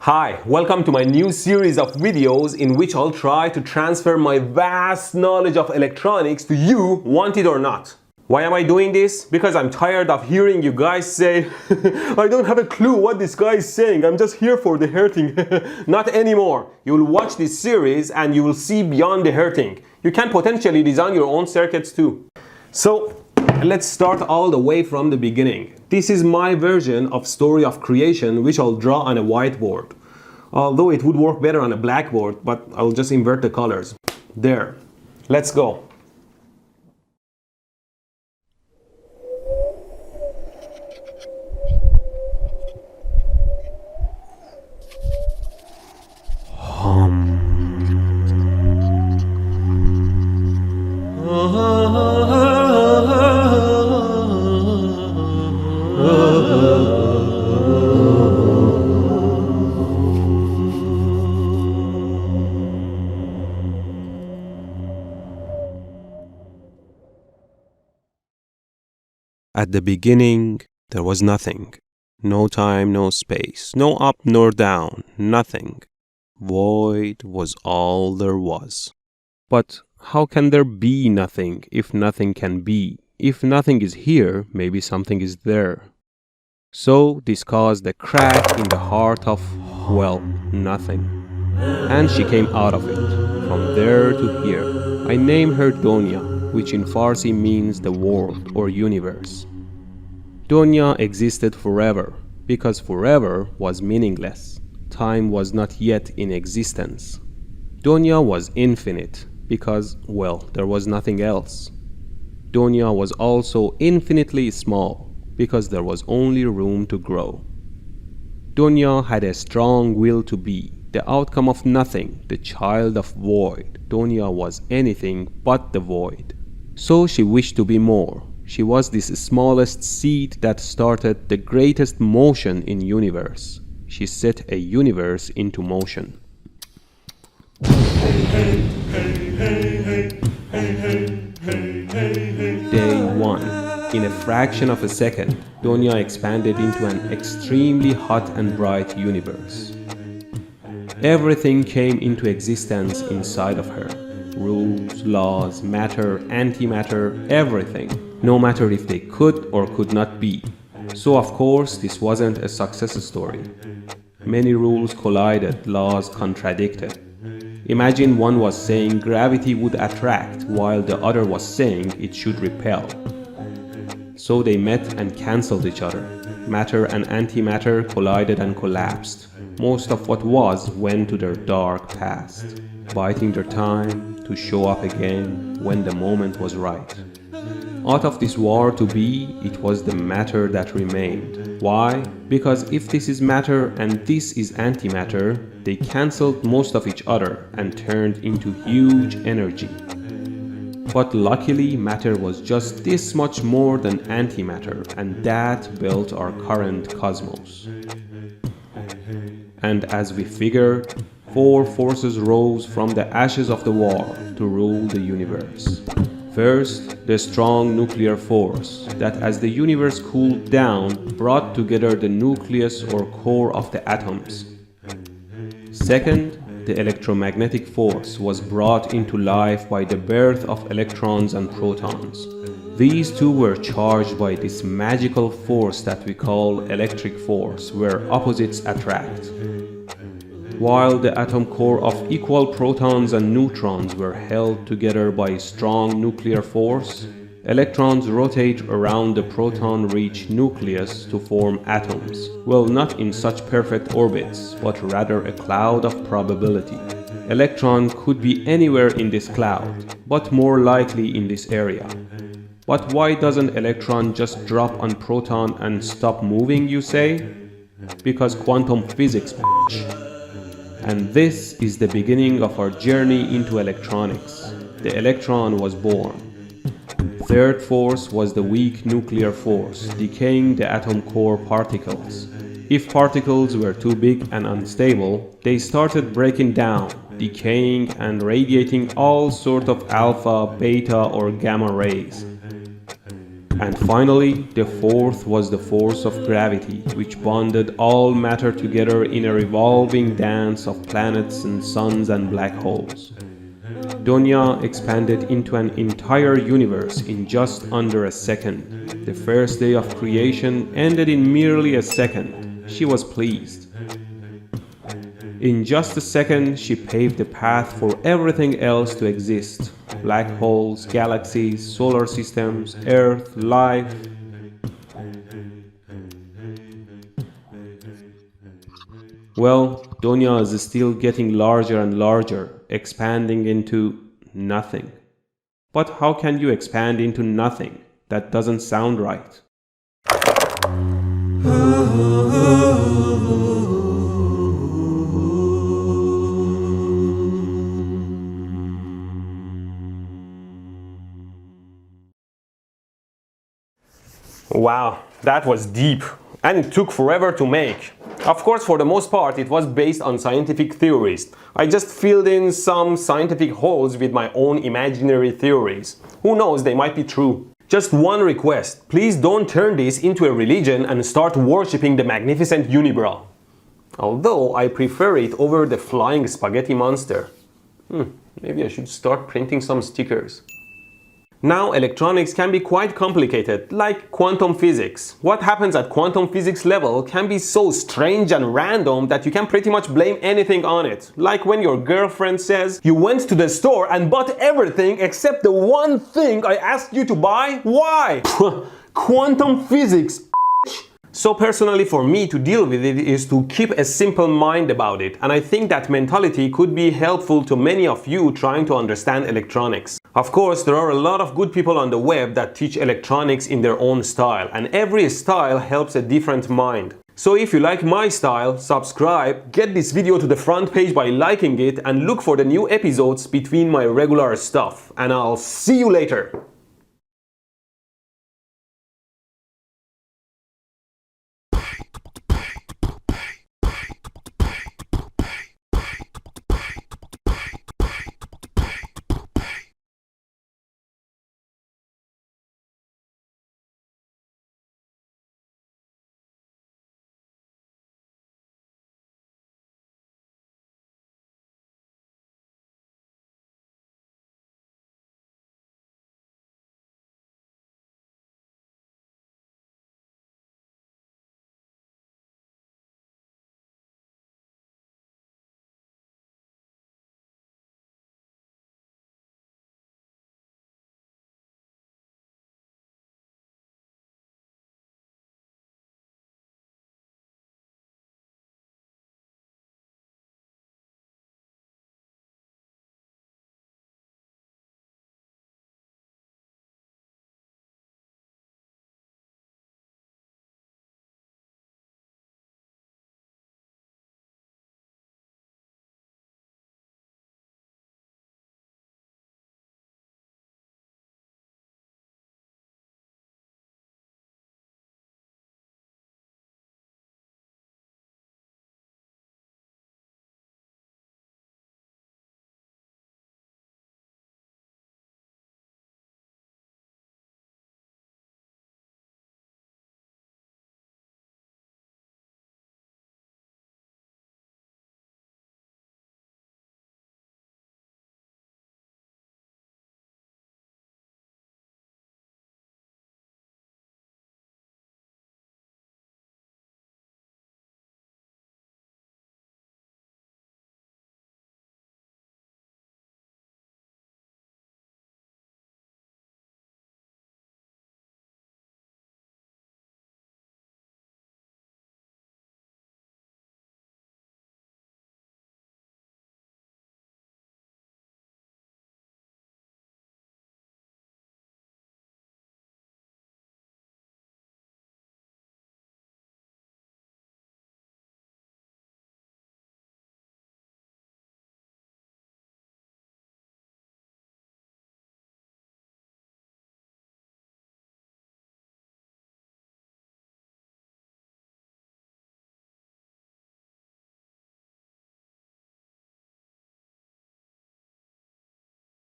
Hi, welcome to my new series of videos in which I'll try to transfer my vast knowledge of electronics to you, want it or not. Why am I doing this? Because I'm tired of hearing you guys say, I don't have a clue what this guy is saying, I'm just here for the hurting. Not anymore. You will watch this series and you will see beyond the hurting. You can potentially design your own circuits too. So, let's start all the way from the beginning. This is my version of story of creation which I'll draw on a whiteboard. Although it would work better on a blackboard, but I'll just invert the colors. There. Let's go. At the beginning, there was nothing. No time, no space, no up nor down, nothing. Void was all there was. But how can there be nothing if nothing can be? If nothing is here, maybe something is there. So this caused a crack in the heart of, well, nothing. And she came out of it, from there to here. I name her Donya, which in Farsi means the world or universe. Donya existed forever, because forever was meaningless. Time was not yet in existence. Donya was infinite, because, well, there was nothing else. Donya was also infinitely small, because there was only room to grow. Donya had a strong will to be, the outcome of nothing, the child of void. Donya was anything but the void. So she wished to be more. She was this smallest seed that started the greatest motion in universe. She set a universe into motion. Day 1. In a fraction of a second, Donya expanded into an extremely hot and bright universe. Everything came into existence inside of her. Rules, laws, matter, antimatter, everything. No matter if they could or could not be. So of course, this wasn't a success story. Many rules collided, laws contradicted. Imagine one was saying gravity would attract, while the other was saying it should repel. So they met and cancelled each other. Matter and antimatter collided and collapsed. Most of what was went to their dark past, biding their time to show up again when the moment was right. Out of this war to be, it was the matter that remained. Why? Because if this is matter and this is antimatter, they cancelled most of each other and turned into huge energy. But luckily, matter was just this much more than antimatter, and that built our current cosmos. And as we figured, 4 forces rose from the ashes of the war to rule the universe. First, the strong nuclear force that as the universe cooled down brought together the nucleus or core of the atoms. Second, the electromagnetic force was brought into life by the birth of electrons and protons. These two were charged by this magical force that we call electric force, where opposites attract. While the atom core of equal protons and neutrons were held together by strong nuclear force, electrons rotate around the proton-rich nucleus to form atoms. Well, not in such perfect orbits, but rather a cloud of probability. Electron could be anywhere in this cloud, but more likely in this area. But why doesn't electron just drop on proton and stop moving, you say? Because quantum physics, bitch. And this is the beginning of our journey into electronics. The electron was born. Third force was the weak nuclear force, decaying the atom core particles. If particles were too big and unstable, they started breaking down, decaying and radiating all sorts of alpha, beta or gamma rays. And finally, the fourth was the force of gravity, which bonded all matter together in a revolving dance of planets and suns and black holes. Dunya expanded into an entire universe in just under a second. The first day of creation ended in merely a second. She was pleased. In just a second, she paved the path for everything else to exist. Black holes, galaxies, solar systems, Earth, life. Well, Dunya is still getting larger and larger, expanding into nothing. But how can you expand into nothing? That doesn't sound right. Wow, that was deep, and it took forever to make. Of course, for the most part, it was based on scientific theories. I just filled in some scientific holes with my own imaginary theories. Who knows, they might be true. Just one request, please don't turn this into a religion and start worshipping the magnificent unibrow. Although I prefer it over the flying spaghetti monster. Maybe I should start printing some stickers. Now, electronics can be quite complicated, like quantum physics. What happens at quantum physics level can be so strange and random that you can pretty much blame anything on it. Like when your girlfriend says, "You went to the store and bought everything except the one thing I asked you to buy? Why?" Quantum physics. So personally, for me to deal with it is to keep a simple mind about it, and I think that mentality could be helpful to many of you trying to understand electronics. Of course, there are a lot of good people on the web that teach electronics in their own style, and every style helps a different mind. So if you like my style, subscribe, get this video to the front page by liking it, and look for the new episodes between my regular stuff. And I'll see you later!